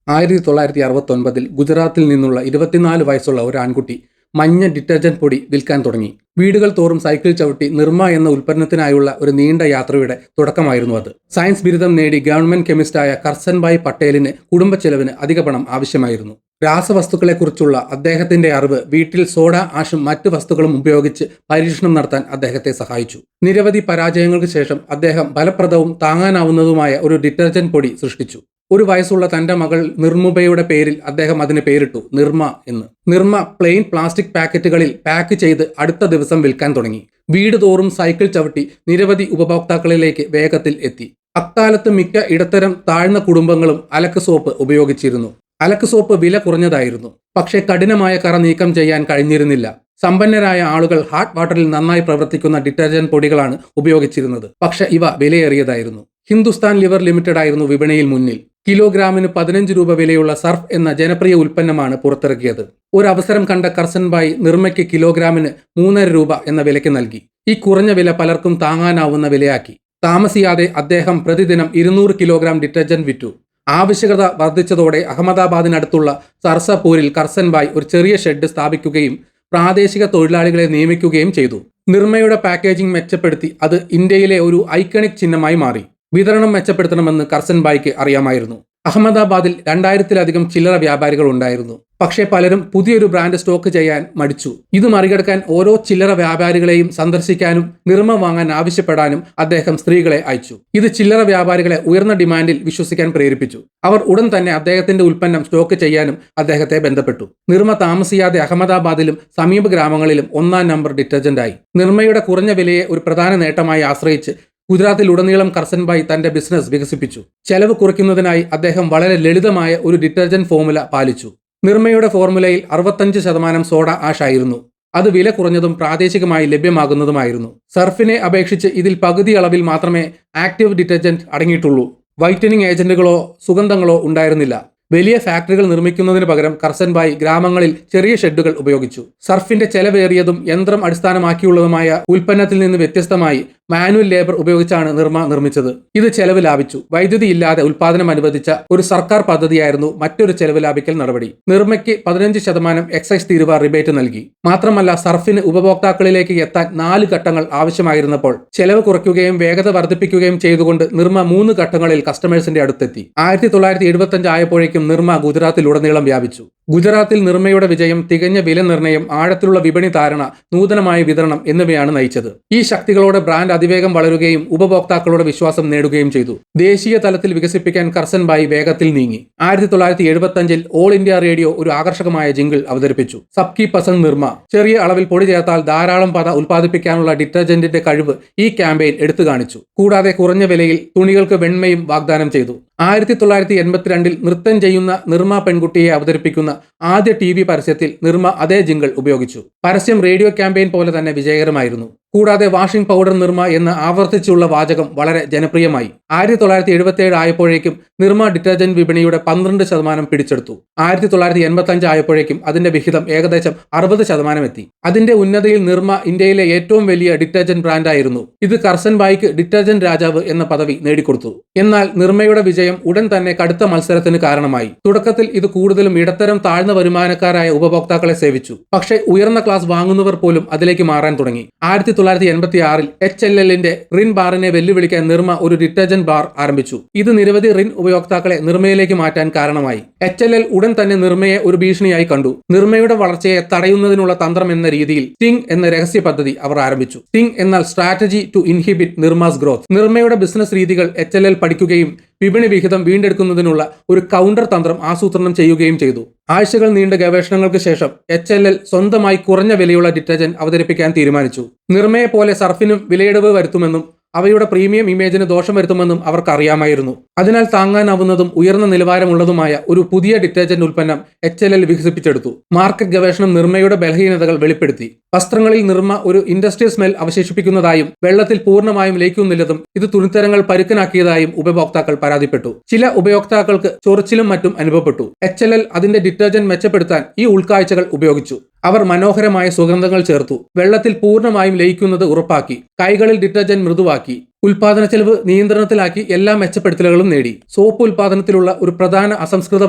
1969 ഗുജറാത്തിൽ നിന്നുള്ള 24 വയസ്സുള്ള ഒരു ആൺകുട്ടി മഞ്ഞ ഡിറ്റർജന്റ് പൊടി വിൽക്കാൻ തുടങ്ങി. വീടുകൾ തോറും സൈക്കിൾ ചവിട്ടി നിർമ്മ എന്ന ഉൽപ്പന്നത്തിനായുള്ള ഒരു നീണ്ട യാത്രയുടെ തുടക്കമായിരുന്നു അത്. സയൻസ് ബിരുദം നേടി ഗവൺമെന്റ് കെമിസ്റ്റായ കർസൻഭായ് പട്ടേലിന് കുടുംബ ചെലവിന് അധിക പണം ആവശ്യമായിരുന്നു. രാസവസ്തുക്കളെക്കുറിച്ചുള്ള അദ്ദേഹത്തിന്റെ അറിവ് വീട്ടിൽ സോഡ ആഷും മറ്റു വസ്തുക്കളും ഉപയോഗിച്ച് പരീക്ഷണം നടത്താൻ അദ്ദേഹത്തെ സഹായിച്ചു. നിരവധി പരാജയങ്ങൾക്ക് ശേഷം അദ്ദേഹം ഫലപ്രദവും താങ്ങാനാവുന്നതുമായ ഒരു ഡിറ്റർജന്റ് പൊടി സൃഷ്ടിച്ചു. ഒരു വയസ്സുള്ള തന്റെ മകൾ നിർമുബയുടെ പേരിൽ അദ്ദേഹം അതിന് പേരിട്ടു നിർമ്മ എന്ന്. നിർമ്മ പ്ലെയിൻ പ്ലാസ്റ്റിക് പാക്കറ്റുകളിൽ പാക്ക് ചെയ്ത് അടുത്ത ദിവസം വിൽക്കാൻ തുടങ്ങി. വീട് തോറും സൈക്കിൾ ചവിട്ടി നിരവധി ഉപഭോക്താക്കളിലേക്ക് വേഗത്തിൽ എത്തി. അക്കാലത്ത് മിക്ക ഇടത്തരം താഴ്ന്ന കുടുംബങ്ങളും അലക്ക് സോപ്പ് ഉപയോഗിച്ചിരുന്നു. അലക്ക് സോപ്പ് വില കുറഞ്ഞതായിരുന്നു, പക്ഷേ കഠിനമായ കറ നീക്കം ചെയ്യാൻ കഴിഞ്ഞിരുന്നില്ല. സമ്പന്നരായ ആളുകൾ ഹാട്ട് വാട്ടറിൽ നന്നായി പ്രവർത്തിക്കുന്ന ഡിറ്റർജന്റ് പൊടികളാണ് ഉപയോഗിച്ചിരുന്നത്, പക്ഷെ ഇവ വിലയേറിയതായിരുന്നു. ഹിന്ദുസ്ഥാൻ ലിവർ ലിമിറ്റഡ് ആയിരുന്നു വിപണിയിൽ മുന്നിൽ. കിലോഗ്രാമിന് 15 രൂപ വിലയുള്ള സർഫ് എന്ന ജനപ്രിയ ഉൽപ്പന്നമാണ് പുറത്തിറക്കിയത്. ഒരു അവസരം കണ്ട കർസൻഭായ് നിർമ്മയ്ക്ക് കിലോഗ്രാമിന് 3.5 രൂപ എന്ന വിലയ്ക്ക് നൽകി. ഈ കുറഞ്ഞ വില പലർക്കും താങ്ങാനാവുന്ന വിലയാക്കി. താമസിയാതെ അദ്ദേഹം പ്രതിദിനം 200 കിലോഗ്രാം ഡിറ്റർജന്റ് വിറ്റു. ആവശ്യകത വർദ്ധിച്ചതോടെ അഹമ്മദാബാദിനടുത്തുള്ള സർസപൂരിൽ കർസൻഭായ് ഒരു ചെറിയ ഷെഡ് സ്ഥാപിക്കുകയും പ്രാദേശിക തൊഴിലാളികളെ നിയമിക്കുകയും ചെയ്തു. നിർമ്മയുടെ പാക്കേജിംഗ് മെച്ചപ്പെടുത്തി അത് ഇന്ത്യയിലെ ഒരു ഐക്കണിക് ചിഹ്നമായി മാറി. വിതരണം മെച്ചപ്പെടുത്തണമെന്ന് കർസൻഭായ്ക്ക് അറിയാമായിരുന്നു. അഹമ്മദാബാദിൽ 2000-ലധികം ചില്ലറ വ്യാപാരികൾ ഉണ്ടായിരുന്നു, പക്ഷേ പലരും പുതിയൊരു ബ്രാൻഡ് സ്റ്റോക്ക് ചെയ്യാൻ മടിച്ചു. ഇത് മറികടക്കാൻ ഓരോ ചില്ലറ വ്യാപാരികളെയും സന്ദർശിക്കാനും നിർമ്മ വാങ്ങാൻ ആവശ്യപ്പെടാനും അദ്ദേഹം സ്ത്രീകളെ അയച്ചു. ഇത് ചില്ലറ വ്യാപാരികളെ ഉയർന്ന ഡിമാൻഡിൽ വിശ്വസിക്കാൻ പ്രേരിപ്പിച്ചു. അവർ ഉടൻ തന്നെ അദ്ദേഹത്തിന്റെ ഉൽപ്പന്നം സ്റ്റോക്ക് ചെയ്യാനും അദ്ദേഹത്തെ ബന്ധപ്പെട്ടു. നിർമ്മ താമസിയാതെ അഹമ്മദാബാദിലും സമീപ ഗ്രാമങ്ങളിലും 1-ാം നമ്പർ ഡിറ്റർജന്റായി. നിർമ്മയുടെ കുറഞ്ഞ വിലയെ ഒരു പ്രധാന നേട്ടമായി ആശ്രയിച്ച് ഗുജറാത്തിലുടനീളം കർസൻഭായ് തന്റെ ബിസിനസ് വികസിപ്പിച്ചു. ചെലവ് കുറയ്ക്കുന്നതിനായി അദ്ദേഹം വളരെ ലളിതമായ ഒരു ഡിറ്റർജന്റ് ഫോർമുല പാലിച്ചു. നിർമ്മയുടെ ഫോർമുലയിൽ 65% സോഡ ആഷ് ആയിരുന്നു. അത് വില കുറഞ്ഞതും പ്രാദേശികമായി ലഭ്യമാകുന്നതുമായിരുന്നു. സർഫിനെ അപേക്ഷിച്ച് ഇതിൽ പകുതി അളവിൽ മാത്രമേ ആക്റ്റീവ് ഡിറ്റർജന്റ് അടങ്ങിയിട്ടുള്ളൂ. വൈറ്റനിങ് ഏജന്റുകളോ സുഗന്ധങ്ങളോ ഉണ്ടായിരുന്നില്ല. വലിയ ഫാക്ടറികൾ നിർമ്മിക്കുന്നതിന് പകരം കർസൻഭായ് ഗ്രാമങ്ങളിൽ ചെറിയ ഷെഡുകൾ ഉപയോഗിച്ചു. സർഫിന്റെ ചെലവേറിയതും യന്ത്രം അടിസ്ഥാനമാക്കിയുള്ളതുമായ ഉൽപ്പന്നത്തിൽ നിന്ന് വ്യത്യസ്തമായി മാനുവൽ ലേബർ ഉപയോഗിച്ചാണ് നിർമ്മ നിർമ്മിച്ചത്. ഇത് ചെലവ് ലാഭിച്ചു. വൈദ്യുതി ഇല്ലാതെ ഉൽപാദനം അനുവദിച്ച ഒരു സർക്കാർ പദ്ധതിയായിരുന്നു മറ്റൊരു ചെലവ് ലാഭിക്കൽ നടപടി. നിർമ്മയ്ക്ക് 15% എക്സൈസ് തീരുവ റിബേറ്റ് നൽകി. മാത്രമല്ല, സർഫിന് ഉപഭോക്താക്കളിലേക്ക് എത്താൻ 4 ഘട്ടങ്ങൾ ആവശ്യമായിരുന്നപ്പോൾ ചെലവ് കുറയ്ക്കുകയും വേഗത വർദ്ധിപ്പിക്കുകയും ചെയ്തുകൊണ്ട് നിർമ്മ 3 ഘട്ടങ്ങളിൽ കസ്റ്റമേഴ്സിന്റെ അടുത്തെത്തി. 1975 ആയപ്പോഴേക്കും നിർമ്മ ഗുജറാത്തിലുടനീളം വ്യാപിച്ചു. ഗുജറാത്തിൽ നിർമ്മയുടെ വിജയം തികഞ്ഞ വില നിർണ്ണയം, ആഴത്തിലുള്ള വിപണി ധാരണ, നൂതനമായ വിതരണം എന്നിവയാണ് നയിച്ചത്. ഈ ശക്തികളോടെ ബ്രാൻഡ് അതിവേഗം വളരുകയും ഉപഭോക്താക്കളുടെ വിശ്വാസം നേടുകയും ചെയ്തു. ദേശീയ തലത്തിൽ വികസിപ്പിക്കാൻ കർസൻഭായ് വേഗത്തിൽ നീങ്ങി. 1975 ഓൾ ഇന്ത്യ റേഡിയോ ഒരു ആകർഷകമായ ജിംഗിൾ അവതരിപ്പിച്ചു. സബ്കി പസന്ദ് നിർമ്മ. ചെറിയ അളവിൽ പൊടി ചേർത്താൽ ധാരാളം പത ഉൽപ്പാദിപ്പിക്കാനുള്ള ഡിറ്റർജന്റിന്റെ കഴിവ് ഈ ക്യാമ്പയിൻ എടുത്തു കാണിച്ചു. കൂടാതെ കുറഞ്ഞ വിലയിൽ തുണികൾക്ക് വെണ്മയും വാഗ്ദാനം ചെയ്തു. 1982 നൃത്തം ചെയ്യുന്ന നിർമ്മ പെൺകുട്ടിയെ അവതരിപ്പിക്കുന്ന ആദ്യ TV പരസ്യത്തിൽ നിർമ്മ അതേ ജിംഗിൾ ഉപയോഗിച്ചു. പരസ്യം റേഡിയോ ക്യാമ്പയിൻ പോലെ തന്നെ വിജയകരമായിരുന്നു. കൂടാതെ വാഷിംഗ് പൗഡർ നിർമ്മ എന്ന ആവർത്തിച്ചുള്ള വാചകം വളരെ ജനപ്രിയമായി. 1977 ആയപ്പോഴേക്കും നിർമ്മ ഡിറ്റർജന്റ് വിപണിയുടെ 12% പിടിച്ചെടുത്തു. 1985 ആയപ്പോഴേക്കും അതിന്റെ വിഹിതം ഏകദേശം 60% എത്തി. അതിന്റെ ഉന്നതിയിൽ നിർമ്മ ഇന്ത്യയിലെ ഏറ്റവും വലിയ ഡിറ്റർജന്റ് ബ്രാൻഡായിരുന്നു. ഇത് കർസൻഭായ്ക്ക് ഡിറ്റർജന്റ് രാജാവ് എന്ന പദവി നേടിക്കൊടുത്തു. എന്നാൽ നിർമ്മയുടെ വിജയം ഉടൻ തന്നെ കടുത്ത മത്സരത്തിന് കാരണമായി. തുടക്കത്തിൽ ഇത് കൂടുതലും ഇടത്തരം താഴ്ന്ന വരുമാനക്കാരായ ഉപഭോക്താക്കളെ സേവിച്ചു. പക്ഷേ ഉയർന്ന ക്ലാസ് വാങ്ങുന്നവർ പോലും അതിലേക്ക് മാറാൻ തുടങ്ങി. 1986 HLLന്റെ റിൻ ബാറിനെ വെല്ലുവിളിക്കാൻ നിർമ്മ ഒരു ഡിറ്റർജന്റ് ബാർ ആരംഭിച്ചു. ഇത് നിരവധി റിൻ ഉപയോക്താക്കളെ നിർമ്മയിലേക്ക് മാറ്റാൻ കാരണമായി. HLL ഉടൻ തന്നെ നിർമ്മയെ ഒരു ഭീഷണിയായി കണ്ടു. നിർമ്മയുടെ വളർച്ചയെ തടയുന്നതിനുള്ള തന്ത്രം എന്ന രീതിയിൽ സ്റ്റിംഗ് എന്ന രഹസ്യ പദ്ധതി അവർ ആരംഭിച്ചു. സ്റ്റിംഗ് എന്നാൽ strategy to inhibit Nirma's growth. നിർമ്മയുടെ ബിസിനസ് രീതികൾ HLL പഠിക്കുകയും വിപണി വിഹിതം വീണ്ടെടുക്കുന്നതിനുള്ള ഒരു കൗണ്ടർ തന്ത്രം ആസൂത്രണം ചെയ്യുകയും ചെയ്തു. ആഴ്ചകൾ നീണ്ട ഗവേഷണങ്ങൾക്ക് ശേഷം HLL സ്വന്തമായി കുറഞ്ഞ വിലയുള്ള ഡിറ്റർജന്റ് അവതരിപ്പിക്കാൻ തീരുമാനിച്ചു. നിർമ്മയെ പോലെ സർഫിനും വിലയിടിവ് വരുത്തുമെന്നും അവയുടെ പ്രീമിയം ഇമേജിന് ദോഷം വരുത്തുമെന്നും അവർക്ക് അറിയാമായിരുന്നു. അതിനാൽ താങ്ങാനാവുന്നതും ഉയർന്ന നിലവാരമുള്ളതുമായ ഒരു പുതിയ ഡിറ്റർജന്റ് ഉൽപ്പന്നം HLL വികസിപ്പിച്ചെടുത്തു. മാർക്കറ്റ് ഗവേഷണം നിർമ്മയുടെ ബലഹീനതകൾ വെളിപ്പെടുത്തി. വസ്ത്രങ്ങളിൽ നിർമ്മ ഒരു ഇൻഡസ്ട്രിയൽ സ്മെൽ അവശേഷിപ്പിക്കുന്നതായും വെള്ളത്തിൽ പൂർണ്ണമായും ലയിക്കുന്നില്ലതും ഇത് തുണിത്തരങ്ങൾ പരുക്കനാക്കിയതായും ഉപഭോക്താക്കൾ പരാതിപ്പെട്ടു. ചില ഉപയോക്താക്കൾക്ക് ചൊറിച്ചിലും മറ്റും അനുഭവപ്പെട്ടു. HLL അതിന്റെ ഡിറ്റർജന്റ് മെച്ചപ്പെടുത്താൻ ഈ ഉൾക്കാഴ്ചകൾ ഉപയോഗിച്ചു. അവർ മനോഹരമായ സുഗന്ധങ്ങൾ ചേർത്തു, വെള്ളത്തിൽ പൂർണ്ണമായും ലയിക്കുന്നത് ഉറപ്പാക്കി, കൈകളിൽ ഡിറ്റർജന്റ് മൃദുവാക്കി, ഉൽപാദന ചെലവ് നിയന്ത്രണത്തിലാക്കി എല്ലാ മെച്ചപ്പെടുത്തലുകളും നേടി. സോപ്പ് ഉൽപാദനത്തിലുള്ള ഒരു പ്രധാന അസംസ്കൃത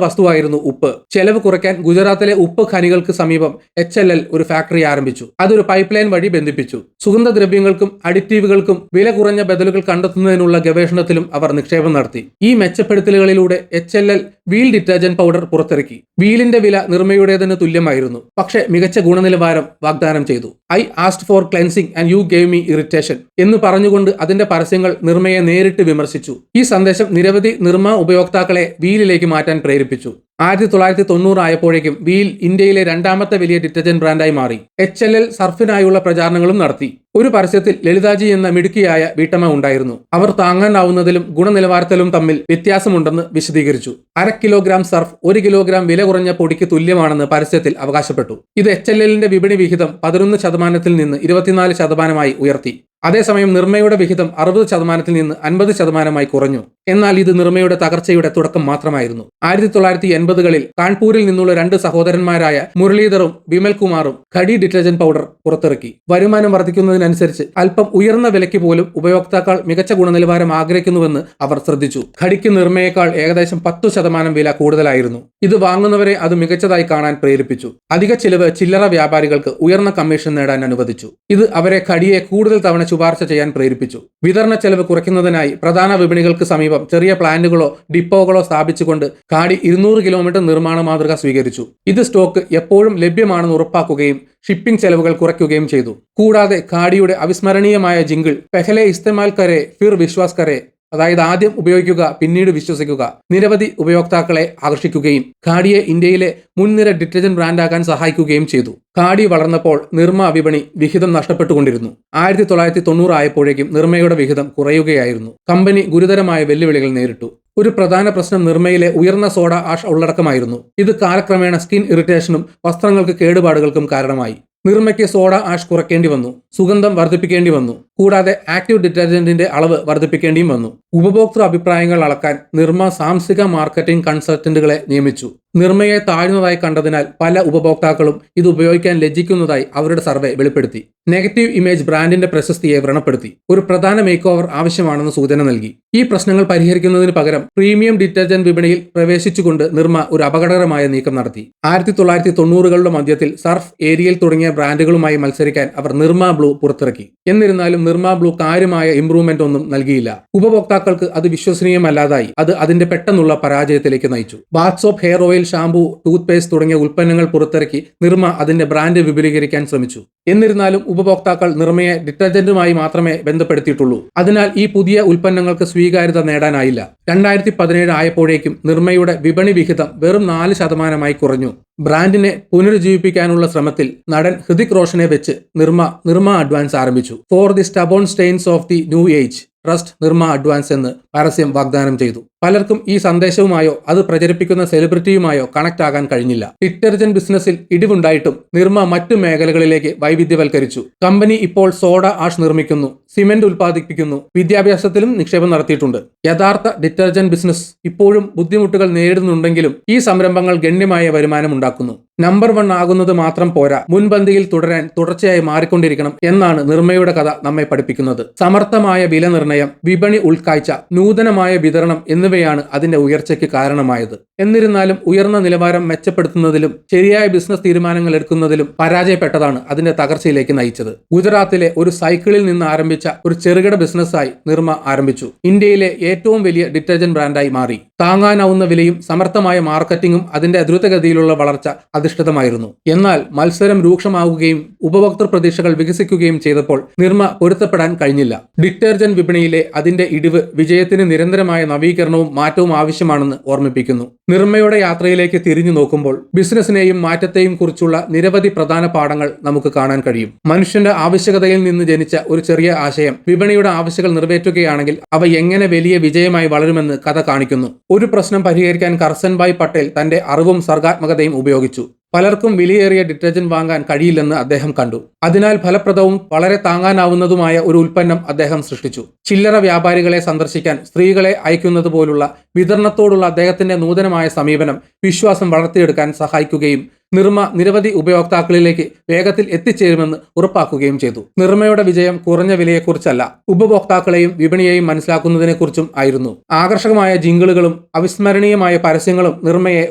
വസ്തുവായിരുന്നു ഉപ്പ്. ചെലവ് കുറയ്ക്കാൻ ഗുജറാത്തിലെ ഉപ്പ് ഖനികൾക്ക് സമീപം HLL ഒരു ഫാക്ടറി ആരംഭിച്ചു. അതൊരു പൈപ്പ് ലൈൻ വഴി ബന്ധിപ്പിച്ചു. സുഗന്ധദ്രവ്യങ്ങൾക്കും അഡിറ്റീവുകൾക്കും വില കുറഞ്ഞ ബദലുകൾ കണ്ടെത്തുന്നതിനുള്ള ഗവേഷണത്തിലും അവർ നിക്ഷേപം നടത്തി. ഈ മെച്ചപ്പെടുത്തലുകളിലൂടെ HLL വീൽ ഡിറ്റർജന്റ് പൗഡർ പുറത്തിറക്കി. വീലിന്റെ വില നിർമ്മയുടേതിന് തുല്യമായിരുന്നു, പക്ഷേ മികച്ച ഗുണനിലവാരം വാഗ്ദാനം ചെയ്തു. I asked four cleansing and you gave me irritation എന്ന് പറഞ്ഞുകൊണ്ട് അതിന്റെ പരസ്യങ്ങൾ നിർമ്മയെ നേരിട്ട് വിമർശിച്ചു. ഈ സന്ദേശം നിരവധി നിർമ്മ ഉപയോക്താക്കളെ വീലിലേക്ക് മാറ്റാൻ പ്രേരിപ്പിച്ചു. 1990 ആയപ്പോഴേക്കും വീൽ ഇന്ത്യയിലെ രണ്ടാമത്തെ വലിയ ഡിറ്റർജന്റ് ബ്രാൻഡായി മാറി. HLL സർഫിനായുള്ള പ്രചാരണങ്ങളും നടത്തി. ഒരു പരസ്യത്തിൽ ലളിതാജി എന്ന മിടുക്കിയായ വീട്ടമ്മ ഉണ്ടായിരുന്നു. അവർ താങ്ങാനാവുന്നതിലും ഗുണനിലവാരത്തിലും തമ്മിൽ വ്യത്യാസമുണ്ടെന്ന് വിശദീകരിച്ചു. 1/2 കിലോഗ്രാം സർഫ് 1 കിലോഗ്രാം വില കുറഞ്ഞ പൊടിക്ക് തുല്യമാണെന്ന് പരസ്യത്തിൽ അവകാശപ്പെട്ടു. ഇത് HLLന്റെ വിപണി വിഹിതം 11% നിന്ന് 24% ഉയർത്തി. അതേസമയം നിർമ്മയുടെ വിഹിതം 60% നിന്ന് 50% കുറഞ്ഞു. എന്നാൽ ഇത് നിർമ്മയുടെ തകർച്ചയുടെ തുടക്കം മാത്രമായിരുന്നു. 1980കളിൽ കാൺപൂരിൽ നിന്നുള്ള 2 സഹോദരന്മാരായ മുരളീധറും വിമൽ കുമാറും ഖടി ഡിറ്റർജന്റ് പൗഡർ പുറത്തിറക്കി. വരുമാനം വർദ്ധിക്കുന്നതിനനുസരിച്ച് അല്പം ഉയർന്ന വിലയ്ക്ക് പോലും ഉപയോക്താക്കൾ മികച്ച ഗുണനിലവാരം ആഗ്രഹിക്കുന്നുവെന്ന് അവർ ശ്രദ്ധിച്ചു. ഖടിക്ക് നിർമ്മയേക്കാൾ ഏകദേശം 10% വില കൂടുതലായിരുന്നു. ഇത് വാങ്ങുന്നവരെ അത് മികച്ചതായി കാണാൻ പ്രേരിപ്പിച്ചു. അധിക ചിലവ് ചില്ലറ വ്യാപാരികൾക്ക് ഉയർന്ന കമ്മീഷൻ നേടാൻ അനുവദിച്ചു. ഇത് അവരെ ഖടിയെ കൂടുതൽ തവണ ശുപാർശ ചെയ്യാൻ പ്രേരിപ്പിച്ചു. വിതരണ ചെലവ് കുറയ്ക്കുന്നതിനായി പ്രധാന വിപണികൾക്ക് സമീപം ചെറിയ പ്ലാന്റുകളോ ഡിപ്പോകളോ സ്ഥാപിച്ചുകൊണ്ട് ഖാഡി 200 കിലോമീറ്റർ നിർമ്മാണ മാതൃക സ്വീകരിച്ചു. ഇത് സ്റ്റോക്ക് എപ്പോഴും ലഭ്യമാണെന്ന് ഉറപ്പാക്കുകയും ഷിപ്പിംഗ് ചെലവുകൾ കുറയ്ക്കുകയും ചെയ്തു. കൂടാതെ ഖാഡിയുടെ അവിസ്മരണീയമായ ജിംഗിൾ പെഹലെ ഇസ്തേമാൽ കരെ ഫിർ വിശ്വാസ് കരെ, അതായത് ആദ്യം ഉപയോഗിക്കുക പിന്നീട് വിശ്വസിക്കുക, നിരവധി ഉപയോക്താക്കളെ ആകർഷിക്കുകയും ഖാഡിയെ ഇന്ത്യയിലെ മുൻനിര ഡിറ്റർജന്റ് ബ്രാൻഡാക്കാൻ സഹായിക്കുകയും ചെയ്തു. ഖാഡി വളർന്നപ്പോൾ നിർമ്മ വിപണി വിഹിതം നഷ്ടപ്പെട്ടുകൊണ്ടിരുന്നു. 1990 ആയപ്പോഴേക്കും നിർമ്മയുടെ വിഹിതം കുറയുകയായിരുന്നു. കമ്പനി ഗുരുതരമായ വെല്ലുവിളികൾ നേരിട്ടു. ഒരു പ്രധാന പ്രശ്നം നിർമ്മയിലെ ഉയർന്ന സോഡ ആഷ് ഉള്ളടക്കമായിരുന്നു. ഇത് കാലക്രമേണ സ്കിൻ ഇറിറ്റേഷനും വസ്ത്രങ്ങൾക്ക് കേടുപാടുകൾക്കും കാരണമായി. നിർമ്മയ്ക്ക് സോഡ ആഷ് കുറയ്ക്കേണ്ടി വന്നു, സുഗന്ധം വർദ്ധിപ്പിക്കേണ്ടി വന്നു, കൂടാതെ ആക്റ്റീവ് ഡിറ്റർജന്റിന്റെ അളവ് വർദ്ധിപ്പിക്കേണ്ടിയും വന്നു. ഉപഭോക്തൃ അഭിപ്രായങ്ങൾ അളക്കാൻ നിർമ്മ സാംസ്ഥിക മാർക്കറ്റിംഗ് കൺസൾട്ടന്റുകളെ നിയമിച്ചു. നിർമ്മയെ താഴ്ന്നതായി കണ്ടതിനാൽ പല ഉപഭോക്താക്കളും ഇത് ഉപയോഗിക്കാൻ ലജ്ജിക്കുന്നതായി അവരുടെ സർവേ വെളിപ്പെടുത്തി. നെഗറ്റീവ് ഇമേജ് ബ്രാൻഡിന്റെ പ്രശസ്തിയെ വ്രണപ്പെടുത്തി. ഒരു പ്രധാന മേക്ക് ഓവർ ആവശ്യമാണെന്ന് സൂചന നൽകി. ഈ പ്രശ്നങ്ങൾ പരിഹരിക്കുന്നതിന് പകരം പ്രീമിയം ഡിറ്റർജന്റ് വിപണിയിൽ പ്രവേശിച്ചുകൊണ്ട് നിർമ്മ ഒരു അപകടകരമായ നീക്കം നടത്തി. 1990കളുടെ മധ്യത്തിൽ സർഫ്, ഏരിയൽ തുടങ്ങിയ ബ്രാൻഡുകളുമായി മത്സരിക്കാൻ അവർ നിർമ്മ ബ്ലൂ പുറത്തിറക്കി. എന്നിരുന്നാലും നിർമ്മ ബ്ലൂ കാര്യമായ ഇംപ്രൂവ്മെന്റ് ഒന്നും നൽകിയില്ല. ഉപഭോക്താക്കൾക്ക് അത് വിശ്വസനീയമല്ലാതായി. അത് അതിന്റെ പെട്ടെന്നുള്ള പരാജയത്തിലേക്ക് നയിച്ചു. Baat soap, hair oil, shampoo, tooth paste തുടങ്ങിയ ഉൽപ്പന്നങ്ങൾ പുറത്തിറക്കി നിർമ്മ അതിന്റെ ബ്രാൻഡ് വിപുലീകരിക്കാൻ ശ്രമിച്ചു. എന്നിരുന്നാലും ഉപഭോക്താക്കൾ നിർമ്മയെ ഡിറ്റർജന്റുമായി മാത്രമേ ബന്ധപ്പെടുത്തിയിട്ടുള്ളൂ. അതിനാൽ ഈ പുതിയ ഉൽപ്പന്നങ്ങൾക്ക് സ്വീകാര്യത നേടാനായില്ല. 2017 ആയപ്പോഴേക്കും നിർമ്മയുടെ വിപണി വിഹിതം വെറും 4% കുറഞ്ഞു. ബ്രാൻഡിനെ പുനരുജ്ജീവിപ്പിക്കാനുള്ള ശ്രമത്തിൽ നടൻ ഹൃതിക് റോഷനെ വെച്ച് നിർമ്മ അഡ്വാൻസ് ആരംഭിച്ചു. For the stubborn stains of the new age trust Nirma advance എന്ന് പരസ്യം വാഗ്ദാനം ചെയ്തു. പലർക്കും ഈ സന്ദേശവുമായോ അത് പ്രചരിപ്പിക്കുന്ന സെലിബ്രിറ്റിയുമായോ കണക്ട് ആകാൻ കഴിഞ്ഞില്ല. ഡിറ്റർജന്റ് ബിസിനസ്സിൽ ഇടിവുണ്ടായിട്ടും നിർമ്മ മറ്റു മേഖലകളിലേക്ക് വൈവിധ്യവൽക്കരിച്ചു. കമ്പനി ഇപ്പോൾ സോഡ ആഷ് നിർമ്മിക്കുന്നു, സിമന്റ് ഉൽപ്പാദിപ്പിക്കുന്നു, വിദ്യാഭ്യാസത്തിലും നിക്ഷേപം നടത്തിയിട്ടുണ്ട്. യഥാർത്ഥ ഡിറ്റർജന്റ് ബിസിനസ് ഇപ്പോഴും ബുദ്ധിമുട്ടുകൾ നേരിടുന്നുണ്ടെങ്കിലും ഈ സംരംഭങ്ങൾ ഗണ്യമായ വരുമാനം ഉണ്ടാക്കുന്നു. നമ്പർ 1 ആകുന്നത് മാത്രം പോരാ, മുൻപന്തിയിൽ തുടരാൻ തുടർച്ചയായി മാറിക്കൊണ്ടിരിക്കണം എന്നാണ് നിർമ്മയുടെ കഥ നമ്മെ പഠിപ്പിക്കുന്നത്. സമർത്ഥമായ വില നിർണ്ണയം, വിപണി ഉൾക്കാഴ്ച, നൂതനമായ വിതരണം എന്നിവയാണ് അതിന്റെ ഉയർച്ചയ്ക്ക് കാരണമായത്. എന്നിരുന്നാലും ഉയർന്ന നിലവാരം മെച്ചപ്പെടുത്തുന്നതിലും ശരിയായ ബിസിനസ് തീരുമാനങ്ങൾ എടുക്കുന്നതിലും പരാജയപ്പെട്ടതാണ് അതിന്റെ തകർച്ചയിലേക്ക് നയിച്ചത്. ഗുജറാത്തിലെ ഒരു സൈക്കിളിൽ നിന്ന് ആരംഭിച്ച ഒരു ചെറുകിട ബിസിനസ്സായി നിർമ്മ ആരംഭിച്ചു. ഇന്ത്യയിലെ ഏറ്റവും വലിയ ഡിറ്റർജന്റ് ബ്രാൻഡായി മാറി. താങ്ങാനാവുന്ന വിലയും സമർത്ഥമായ മാർക്കറ്റിംഗും അതിന്റെ ദ്രുതഗതിയിലുള്ള വളർച്ച അധിഷ്ഠിതമായിരുന്നു. എന്നാൽ മത്സരം രൂക്ഷമാവുകയും ഉപഭോക്തൃ പ്രതീക്ഷകൾ വികസിക്കുകയും ചെയ്തപ്പോൾ നിർമ്മ പൊരുത്തപ്പെടാൻ കഴിഞ്ഞില്ല. ഡിറ്റർജന്റ് വിപണിയിലെ അതിന്റെ ഇടിവ് വിജയത്തിന് നിരന്തരമായ നവീകരണവും മാറ്റവും ആവശ്യമാണെന്ന് ഓർമ്മിപ്പിക്കുന്നു. നിർമ്മയുടെ യാത്രയിലേക്ക് തിരിഞ്ഞു നോക്കുമ്പോൾ ബിസിനസിനെയും മാറ്റത്തെയും കുറിച്ചുള്ള നിരവധി പ്രധാന പാഠങ്ങൾ നമുക്ക് കാണാൻ കഴിയും. മനുഷ്യന്റെ ആവശ്യകതയിൽ നിന്ന് ജനിച്ച ഒരു ചെറിയ ആശയം വിപണിയുടെ ആവശ്യങ്ങൾ നിറവേറ്റുകയാണെങ്കിൽ അവ എങ്ങനെ വലിയ വിജയമായി വളരുമെന്ന് കഥ കാണിക്കുന്നു. ഒരു പ്രശ്നം പരിഹരിക്കാൻ കർസൻഭായ് പട്ടേൽ തന്റെ അറിവും സർഗാത്മകതയും ഉപയോഗിച്ചു. പലർക്കും വിലയേറിയ ഡിറ്റർജന്റ് വാങ്ങാൻ കഴിയില്ലെന്ന് അദ്ദേഹം കണ്ടു. അതിനാൽ ഫലപ്രദവും വളരെ താങ്ങാനാവുന്നതുമായ ഒരു ഉൽപ്പന്നം അദ്ദേഹം സൃഷ്ടിച്ചു. ചില്ലറ വ്യാപാരികളെ സന്ദർശിക്കാൻ സ്ത്രീകളെ അയക്കുന്നത് പോലുള്ള വിതരണത്തോടുള്ള അദ്ദേഹത്തിന്റെ നൂതനമായ സമീപനം വിശ്വാസം വളർത്തിയെടുക്കാൻ സഹായിക്കുകയും നിർമ്മ നിരവധി ഉപഭോക്താക്കളിലേക്ക് വേഗത്തിൽ എത്തിച്ചേരുമെന്ന് ഉറപ്പാക്കുകയും ചെയ്തു. നിർമ്മയുടെ വിജയം കുറഞ്ഞ വിലയെക്കുറിച്ചല്ല, ഉപഭോക്താക്കളെയും വിപണിയെയും മനസ്സിലാക്കുന്നതിനെക്കുറിച്ചും ആയിരുന്നു. ആകർഷകമായ ജിങ്കിളുകളും അവിസ്മരണീയമായ പരസ്യങ്ങളും നിർമ്മയെ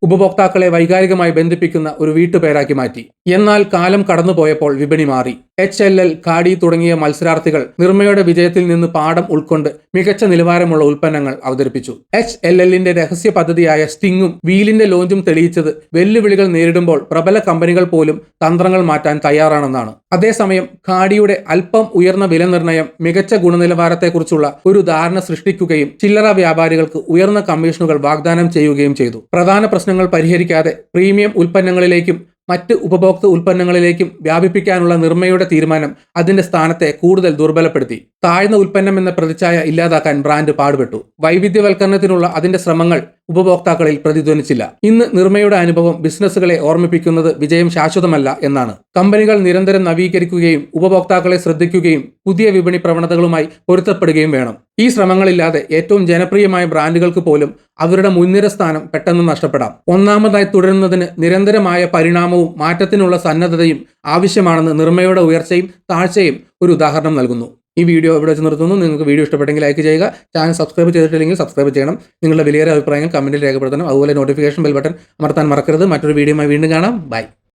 ഉപഭോക്താക്കളെ വൈകാരികമായി ബന്ധിപ്പിക്കുന്ന ഒരു വീട്ടുപേരാക്കി മാറ്റി. എന്നാൽ കാലം കടന്നുപോയപ്പോൾ വിപണി മാറി. HLL, കാഡി തുടങ്ങിയ മത്സരാർത്ഥികൾ നിർമ്മയുടെ വിജയത്തിൽ നിന്ന് പാഠം ഉൾക്കൊണ്ട് മികച്ച നിലവാരമുള്ള ഉൽപ്പന്നങ്ങൾ അവതരിപ്പിച്ചു. HLLന്റെ രഹസ്യ പദ്ധതിയായ സ്റ്റിങ്ങും വീലിന്റെ ലോഞ്ചും തെളിയിച്ചത് വെല്ലുവിളികൾ നേരിടുമ്പോൾ പ്രബല കമ്പനികൾ പോലും തന്ത്രങ്ങൾ മാറ്റാൻ തയ്യാറാണെന്നാണ്. അതേസമയം കാഡിയുടെ അല്പം ഉയർന്ന വില നിർണ്ണയം മികച്ച ഗുണനിലവാരത്തെക്കുറിച്ചുള്ള ഒരു ധാരണ സൃഷ്ടിക്കുകയും ചില്ലറ വ്യാപാരികൾക്ക് ഉയർന്ന കമ്മീഷനുകൾ വാഗ്ദാനം ചെയ്യുകയും ചെയ്തു. പ്രധാന പ്രശ്നങ്ങൾ പരിഹരിക്കാതെ പ്രീമിയം ഉൽപ്പന്നങ്ങളിലേക്കും മറ്റ് ഉപഭോക്തൃ ഉൽപ്പന്നങ്ങളിലേക്കും വ്യാപിപ്പിക്കാനുള്ള നിർമ്മയുടെ തീരുമാനം അതിന്റെ സ്ഥാനത്തെ കൂടുതൽ ദുർബലപ്പെടുത്തി. താഴ്ന്ന ഉൽപ്പന്നം എന്ന പ്രതിച്ഛായ ഇല്ലാതാക്കാൻ ബ്രാൻഡ് പാടുപെട്ടു. വൈവിധ്യവൽക്കരണത്തിനുള്ള അതിന്റെ ശ്രമങ്ങൾ ഉപഭോക്താക്കളിൽ പ്രതിധ്വനിച്ചില്ല. ഇന്ന് നിർമ്മയുടെ അനുഭവം ബിസിനസ്സുകളെ ഓർമ്മിപ്പിക്കുന്നത് വിജയം ശാശ്വതമല്ല എന്നാണ്. കമ്പനികൾ നിരന്തരം നവീകരിക്കുകയും ഉപഭോക്താക്കളെ ശ്രദ്ധിക്കുകയും പുതിയ വിപണി പ്രവണതകളുമായി പൊരുത്തപ്പെടുകയും വേണം. ഈ ശ്രമങ്ങളില്ലാതെ ഏറ്റവും ജനപ്രിയമായ ബ്രാൻഡുകൾക്ക് പോലും അവരുടെ മുൻനിര സ്ഥാനം പെട്ടെന്ന് നഷ്ടപ്പെടാം. ഒന്നാമതായി തുടരുന്നതിന് നിരന്തരമായ പരിണാമവും മാറ്റത്തിനുള്ള സന്നദ്ധതയും ആവശ്യമാണെന്ന് നിർമ്മയുടെ ഉയർച്ചയും താഴ്ചയും ഒരു ഉദാഹരണം നൽകുന്നു. ഈ വീഡിയോ ഇവിടെ വെച്ച് നിർത്തുന്നു. നിങ്ങൾക്ക് വീഡിയോ ഇഷ്ടപ്പെട്ടെങ്കിൽ ലൈക്ക് ചെയ്യുക. ചാനൽ സബ്സ്ക്രൈബ് ചെയ്തിട്ടില്ലെങ്കിൽ സബ്സ്ക്രൈബ് ചെയ്യണം. നിങ്ങളുടെ വിലയേറിയ അഭിപ്രായങ്ങൾ കമന്റിൽ രേഖപ്പെടുത്തണം. അതുപോലെ നോട്ടിഫിക്കേഷൻ ബെൽ ബട്ടൺ അമർത്താൻ മറക്കരുത്. മറ്റൊരു വീഡിയോയുമായി വീണ്ടും കാണാം. ബൈ.